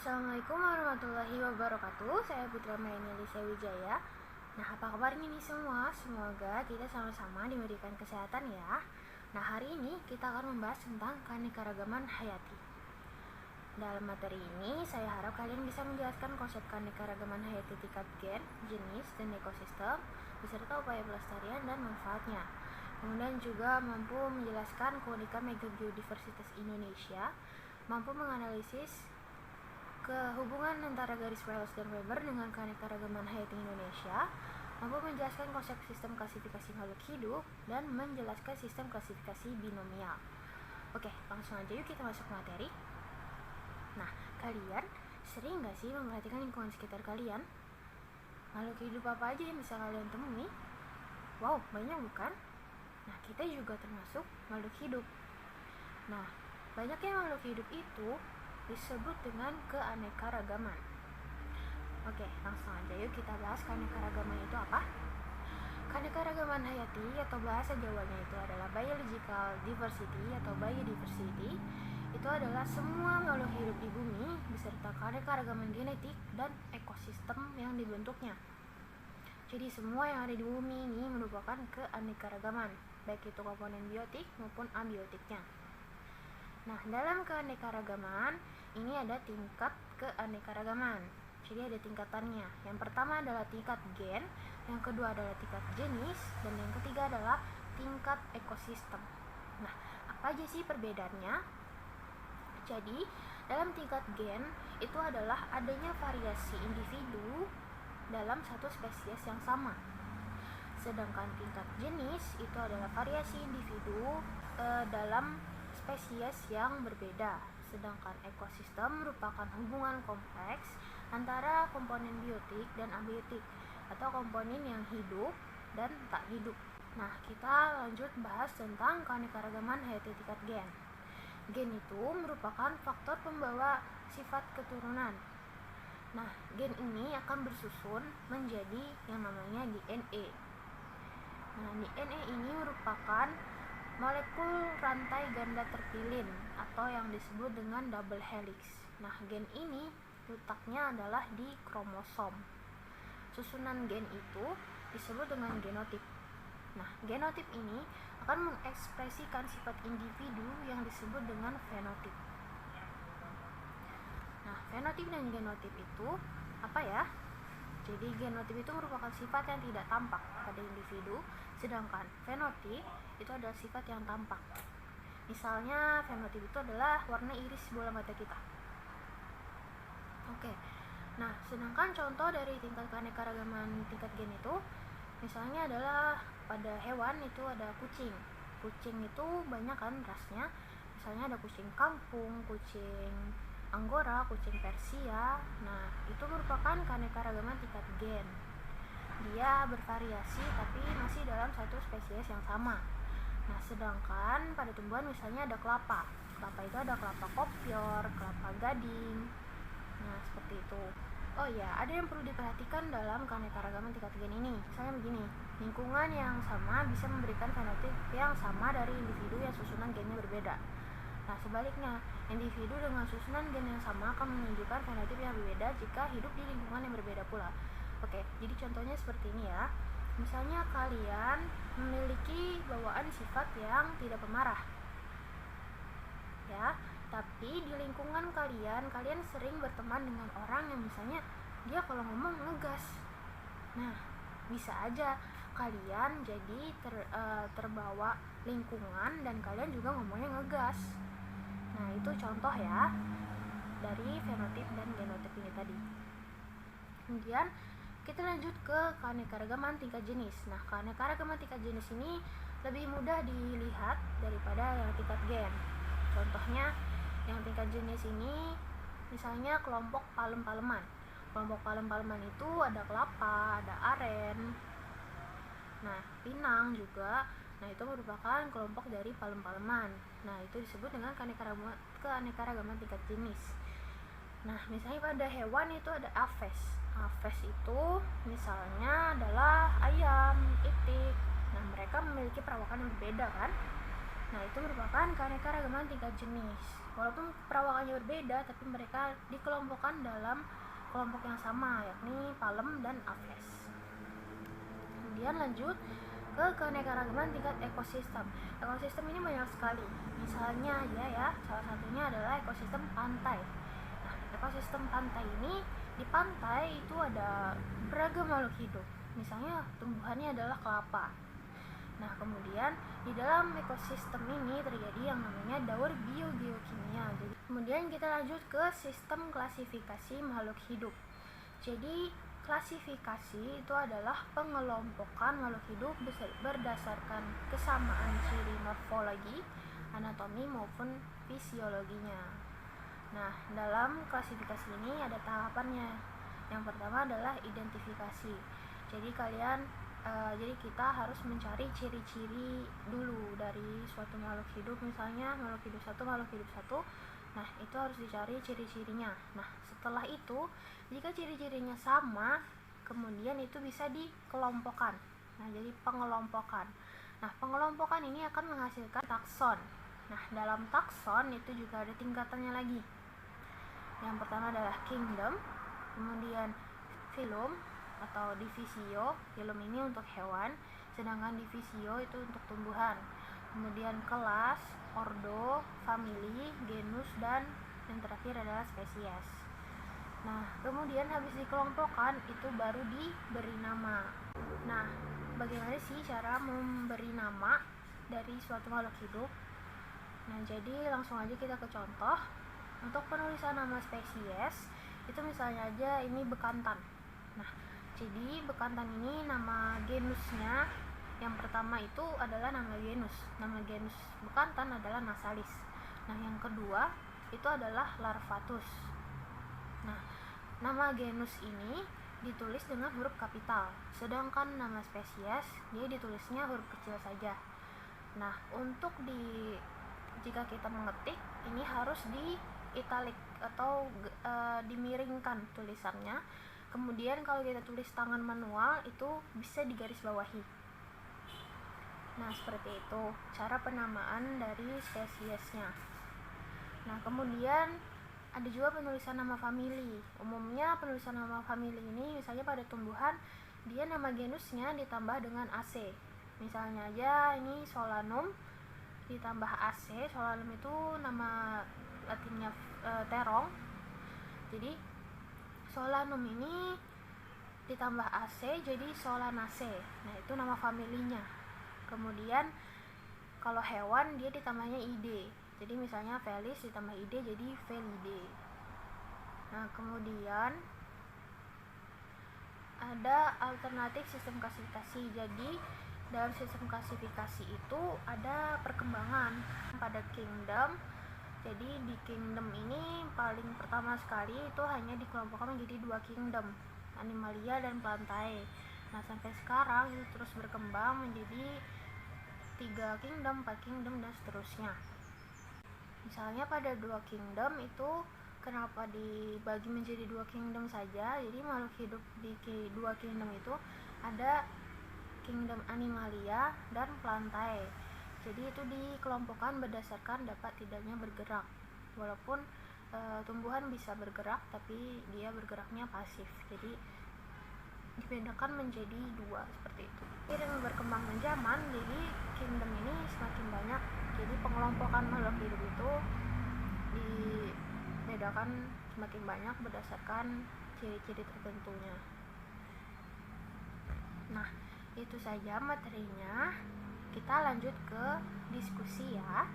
Assalamualaikum warahmatullahi wabarakatuh. Saya Putra Melisa Wijaya. Nah, apa kabarnya nih semua? Semoga kita sama-sama diberikan kesehatan ya. Nah, hari ini kita akan membahas tentang keanekaragaman hayati. Dalam materi ini, saya harap kalian bisa menjelaskan konsep keanekaragaman hayati tingkat gen, jenis, dan ekosistem, beserta upaya pelestarian dan manfaatnya. Kemudian juga mampu menjelaskan keunikan megabiodiversitas Indonesia, mampu menganalisis hubungan antara garis Wallace dan Weber dengan keanekaragaman hayati Indonesia, mampu menjelaskan konsep sistem klasifikasi makhluk hidup, dan menjelaskan sistem klasifikasi binomial. Oke, langsung aja yuk kita masuk materi. Nah, kalian sering gak sih memperhatikan lingkungan sekitar kalian? Makhluk hidup apa aja yang bisa kalian temui? Wow, banyak bukan? Nah, kita juga termasuk makhluk hidup. Nah, banyaknya makhluk hidup itu disebut dengan keanekaragaman. Oke, langsung aja yuk kita bahas keanekaragaman itu apa. Keanekaragaman hayati atau bahasa Jawanya itu adalah biological diversity atau biodiversity. Itu adalah semua makhluk hidup di bumi beserta keanekaragaman genetik dan ekosistem yang dibentuknya. Jadi semua yang ada di bumi ini merupakan keanekaragaman, baik itu komponen biotik maupun abiotiknya. Nah, dalam keanekaragaman ini ada tingkat keanekaragaman. Jadi ada tingkatannya. Yang pertama adalah tingkat gen, yang kedua adalah tingkat jenis, dan yang ketiga adalah tingkat ekosistem. Nah, apa aja sih perbedaannya? Jadi, dalam tingkat gen itu adalah adanya variasi individu dalam satu spesies yang sama. Sedangkan tingkat jenis itu adalah variasi individu dalam spesies yang berbeda. Sedangkan ekosistem merupakan hubungan kompleks antara komponen biotik dan abiotik atau komponen yang hidup dan tak hidup. Nah, kita lanjut bahas tentang keanekaragaman hayati tingkat gen. Gen itu merupakan faktor pembawa sifat keturunan. Nah, gen ini akan bersusun menjadi yang namanya DNA. Nah, DNA ini merupakan molekul rantai ganda terpilin atau yang disebut dengan double helix. Nah, gen ini letaknya adalah di kromosom. Susunan gen itu disebut dengan genotip. Nah, genotip ini akan mengekspresikan sifat individu yang disebut dengan fenotip. Nah, fenotip dan genotip itu apa ya? Jadi genotip itu merupakan sifat yang tidak tampak pada individu, sedangkan fenotip itu adalah sifat yang tampak. Misalnya fenotip itu adalah warna iris bola mata kita. Oke. Nah, sedangkan contoh dari tingkat keanekaragaman tingkat gen itu misalnya adalah pada hewan itu ada kucing. Kucing itu banyak kan rasnya. Misalnya ada kucing kampung, kucing Anggora, kucing Persia. Nah, itu merupakan keanekaragaman tingkat gen. Dia bervariasi tapi masih dalam satu spesies yang sama. Nah, sedangkan pada tumbuhan misalnya ada kelapa. Kelapa itu ada kelapa kopior, kelapa gading. Nah, seperti itu. Oh ya, ada yang perlu diperhatikan dalam keanekaragaman tingkat gen ini. Misalnya begini, lingkungan yang sama bisa memberikan fenotip yang sama dari individu yang susunan gennya berbeda. Nah, sebaliknya, individu dengan susunan gen yang sama akan menunjukkan fenotip yang berbeda jika hidup di lingkungan yang berbeda pula. Oke, jadi contohnya seperti ini ya. Misalnya kalian memiliki bawaan sifat yang tidak pemarah. Ya, tapi di lingkungan kalian sering berteman dengan orang yang misalnya dia kalau ngomong ngegas. Nah, bisa aja kalian jadi terbawa lingkungan dan kalian juga ngomongnya ngegas. Nah, itu contoh ya dari fenotip dan genotip ini tadi. Kemudian kita lanjut ke keanekaragaman tingkat jenis. Nah, keanekaragaman tingkat jenis ini lebih mudah dilihat daripada yang tingkat gen. Contohnya, yang tingkat jenis ini misalnya kelompok palem-paleman. Kelompok palem-paleman itu ada kelapa, ada aren, nah, pinang juga. Nah, itu merupakan kelompok dari palem-paleman. Nah, itu disebut dengan keanekaragaman tingkat jenis. Nah, misalnya pada hewan itu ada aves. Aves itu misalnya adalah ayam, itik. Nah, mereka memiliki perawakan yang berbeda kan? Nah, itu merupakan keanekaragaman tingkat jenis. Walaupun perawakannya berbeda, tapi mereka dikelompokkan dalam kelompok yang sama, yakni Phylum dan Aves. Kemudian lanjut ke keanekaragaman tingkat ekosistem. Ekosistem ini banyak sekali. Misalnya ya, salah satunya adalah ekosistem pantai. Nah, ekosistem pantai ini, di pantai itu ada beragam makhluk hidup. Misalnya tumbuhannya adalah kelapa. Nah, kemudian di dalam ekosistem ini terjadi yang namanya daur biogeokimia. Jadi, kemudian kita lanjut ke sistem klasifikasi makhluk hidup. Jadi, klasifikasi itu adalah pengelompokan makhluk hidup berdasarkan kesamaan ciri morfologi, anatomi maupun fisiologinya. Nah, dalam klasifikasi ini ada tahapannya. Yang pertama adalah identifikasi. Jadi jadi kita harus mencari ciri-ciri dulu dari suatu makhluk hidup, misalnya makhluk hidup satu. Nah, itu harus dicari ciri-cirinya. Nah, setelah itu, jika ciri-cirinya sama, kemudian itu bisa dikelompokkan. Nah, jadi pengelompokan. Nah, pengelompokan ini akan menghasilkan takson. Nah, dalam takson itu juga ada tingkatannya lagi. Yang pertama adalah kingdom, kemudian phylum atau divisio. Phylum ini untuk hewan, sedangkan divisio itu untuk tumbuhan. Kemudian kelas, ordo, famili, genus, dan yang terakhir adalah spesies. Nah, kemudian habis dikelompokkan itu baru diberi nama. Nah, bagaimana sih cara memberi nama dari suatu makhluk hidup? Nah, jadi langsung aja kita ke contoh. Untuk penulisan nama spesies itu misalnya aja ini bekantan. Nah, jadi bekantan ini nama genusnya yang pertama itu adalah nama genus. Nama genus bekantan adalah Nasalis. Nah, yang kedua itu adalah Larvatus. Nah, nama genus ini ditulis dengan huruf kapital, sedangkan nama spesies dia ditulisnya huruf kecil saja. Nah, untuk jika kita mengetik ini harus di italik atau dimiringkan tulisannya. Kemudian kalau kita tulis tangan manual itu bisa digaris bawahi. Nah, seperti itu cara penamaan dari spesiesnya. Nah, kemudian ada juga penulisan nama famili. Umumnya penulisan nama famili ini misalnya pada tumbuhan dia nama genusnya ditambah dengan AC. Misalnya aja ini Solanum ditambah AC. Solanum itu nama latinnya terong. Jadi Solanum ini ditambah AC jadi Solanaceae. Nah, itu nama familinya. Kemudian kalau hewan dia ditambahnya id. Jadi misalnya Felis ditambah id jadi Felidae. Nah, kemudian ada alternatif sistem klasifikasi. Jadi dalam sistem klasifikasi itu ada perkembangan pada kingdom. Jadi di kingdom ini paling pertama sekali itu hanya dikelompokkan menjadi 2 kingdom, Animalia dan Plantae. Nah, sampai sekarang itu terus berkembang menjadi 3 kingdom, 4 kingdom, dan seterusnya. Misalnya pada 2 kingdom itu kenapa dibagi menjadi 2 kingdom saja? Jadi makhluk hidup di 2 kingdom itu ada kingdom Animalia dan Plantae. Jadi itu dikelompokkan berdasarkan dapat tidaknya bergerak. Walaupun tumbuhan bisa bergerak, tapi dia bergeraknya pasif. Jadi dibedakan menjadi 2 seperti itu. Dengan berkembangnya zaman, jadi kingdom ini semakin banyak. Jadi pengelompokan makhluk hidup itu dibedakan semakin banyak berdasarkan ciri-ciri tertentunya. Nah, itu saja materinya. Kita lanjut ke diskusi ya.